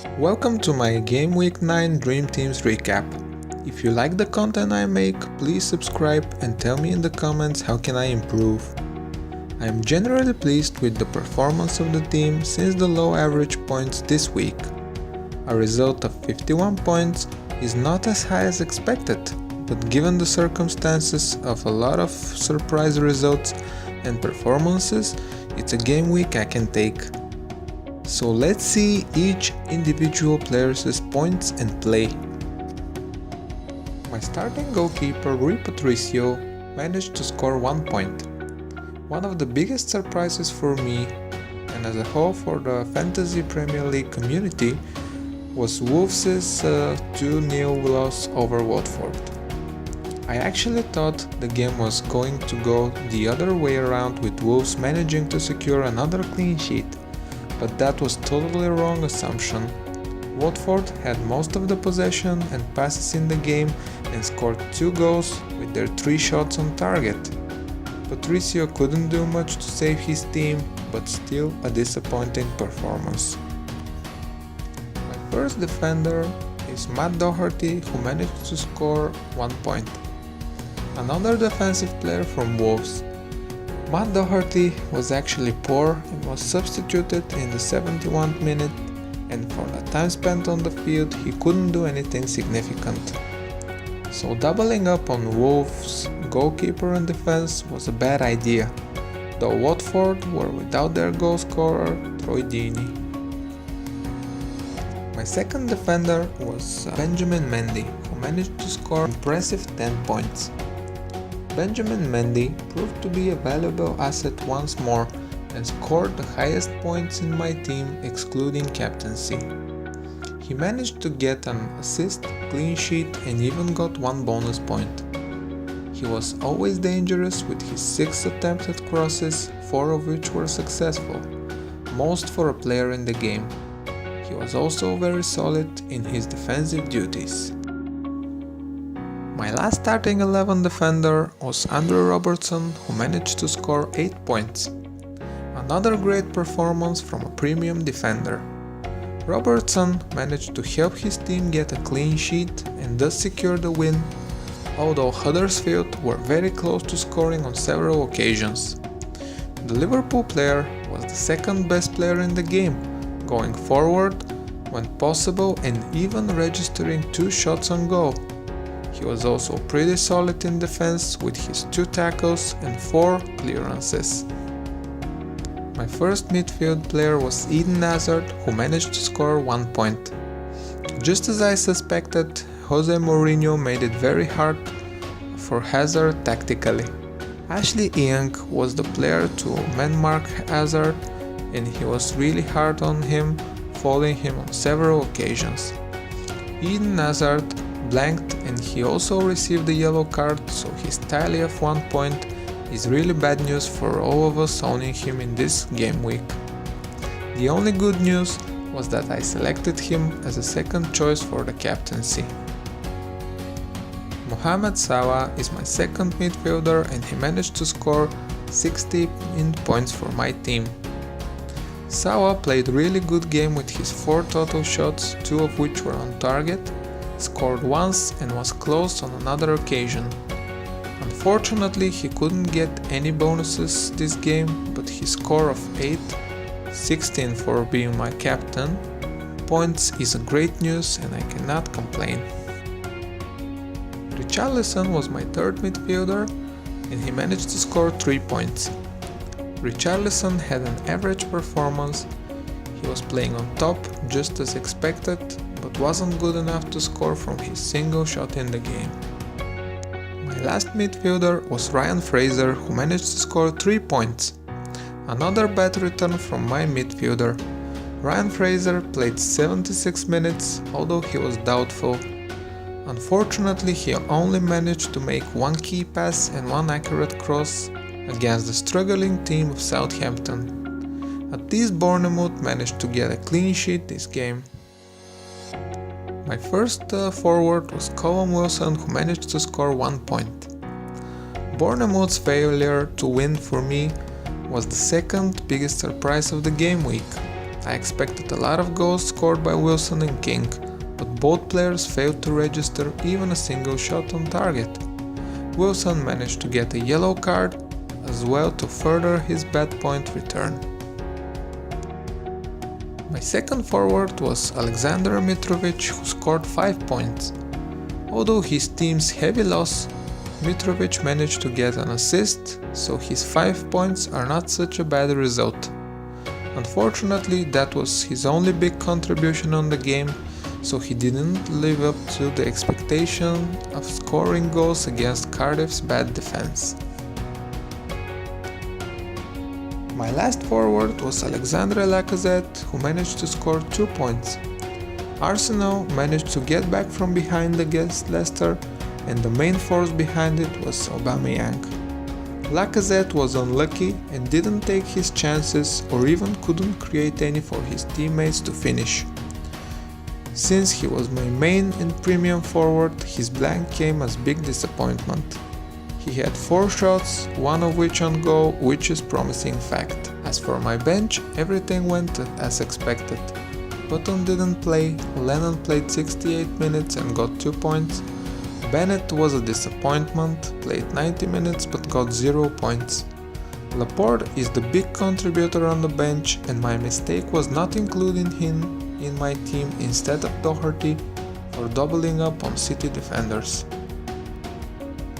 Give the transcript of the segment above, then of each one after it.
Welcome to my Game Week 9 Dream Teams recap. If you like the content I make, please subscribe and tell me in the comments how can I improve. I am generally pleased with the performance of the team since the low average points this week. A result of 51 points is not as high as expected, but given the circumstances of a lot of surprise results and performances, it's a game week I can take. So let's see each individual player's points and play. My starting goalkeeper Rui Patricio managed to score 1 point. One of the biggest surprises for me and as a whole for the Fantasy Premier League community was Wolves' 2-0 loss over Watford. I actually thought the game was going to go the other way around with Wolves managing to secure another clean sheet, but that was totally wrong assumption. Watford had most of the possession and passes in the game and scored 2 goals with their 3 shots on target. Patricio couldn't do much to save his team, but still a disappointing performance. My first defender is Matt Doherty, who managed to score 1 point. Another defensive player from Wolves. Matt Doherty was actually poor and was substituted in the 71st minute, and for the time spent on the field he couldn't do anything significant. So doubling up on Wolves' goalkeeper and defense was a bad idea, though Watford were without their goal scorer Troy Deeney. My second defender was Benjamin Mendy, who managed to score an impressive 10 points. Benjamin Mendy proved to be a valuable asset once more and scored the highest points in my team excluding captaincy. He managed to get an assist, clean sheet and even got 1 bonus point. He was always dangerous with his 6 attempted crosses, 4 of which were successful, most for a player in the game. He was also very solid in his defensive duties. My last starting 11 defender was Andrew Robertson, who managed to score 8 points. Another great performance from a premium defender. Robertson managed to help his team get a clean sheet and thus secure the win, although Huddersfield were very close to scoring on several occasions. The Liverpool player was the second best player in the game, going forward when possible and even registering 2 shots on goal. He was also pretty solid in defense with his 2 tackles and 4 clearances. My first midfield player was Eden Hazard, who managed to score 1 point. Just as I suspected, Jose Mourinho made it very hard for Hazard tactically. Ashley Young was the player to man-mark Hazard and he was really hard on him, fouling him on several occasions. Eden Hazard blanked and he also received a yellow card, so his tally of 1 point is really bad news for all of us owning him in this game week. The only good news was that I selected him as a second choice for the captaincy. Mohamed Salah is my second midfielder and he managed to score 60 points for my team. Salah played really good game with his 4 total shots, 2 of which were on target, scored once and was close on another occasion. Unfortunately, he couldn't get any bonuses this game, but his score of 8, 16 for being my captain, points is a great news and I cannot complain. Richarlison was my third midfielder and he managed to score 3 points. Richarlison had an average performance, he was playing on top just as expected, but wasn't good enough to score from his single shot in the game. My last midfielder was Ryan Fraser, who managed to score 3 points. Another bad return from my midfielder. Ryan Fraser played 76 minutes, although he was doubtful. Unfortunately, he only managed to make 1 key pass and 1 accurate cross against the struggling team of Southampton. At least Bournemouth managed to get a clean sheet this game. My first forward was Callum Wilson, who managed to score 1 point. Bournemouth's failure to win for me was the second biggest surprise of the game week. I expected a lot of goals scored by Wilson and King, but both players failed to register even a single shot on target. Wilson managed to get a yellow card as well to further his bad point return. My second forward was Alexander Mitrovic, who scored 5 points. Although his team's heavy loss, Mitrovic managed to get an assist, so his 5 points are not such a bad result. Unfortunately, that was his only big contribution on the game, so he didn't live up to the expectation of scoring goals against Cardiff's bad defense. My last forward was Alexandre Lacazette, who managed to score 2 points. Arsenal managed to get back from behind against Leicester, and the main force behind it was Aubameyang. Lacazette was unlucky and didn't take his chances or even couldn't create any for his teammates to finish. Since he was my main and premium forward, his blank came as big disappointment. He had 4 shots, one of which on goal, which is promising fact. As for my bench, everything went as expected. Button didn't play, Lennon played 68 minutes and got 2 points. Bennett was a disappointment, played 90 minutes but got 0 points. Laporte is the big contributor on the bench, and my mistake was not including him in my team instead of Doherty for doubling up on City defenders.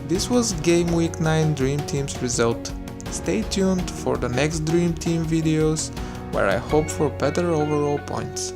This was Game Week 9 Dream Team's result. Stay tuned for the next Dream Team videos, where I hope for better overall points.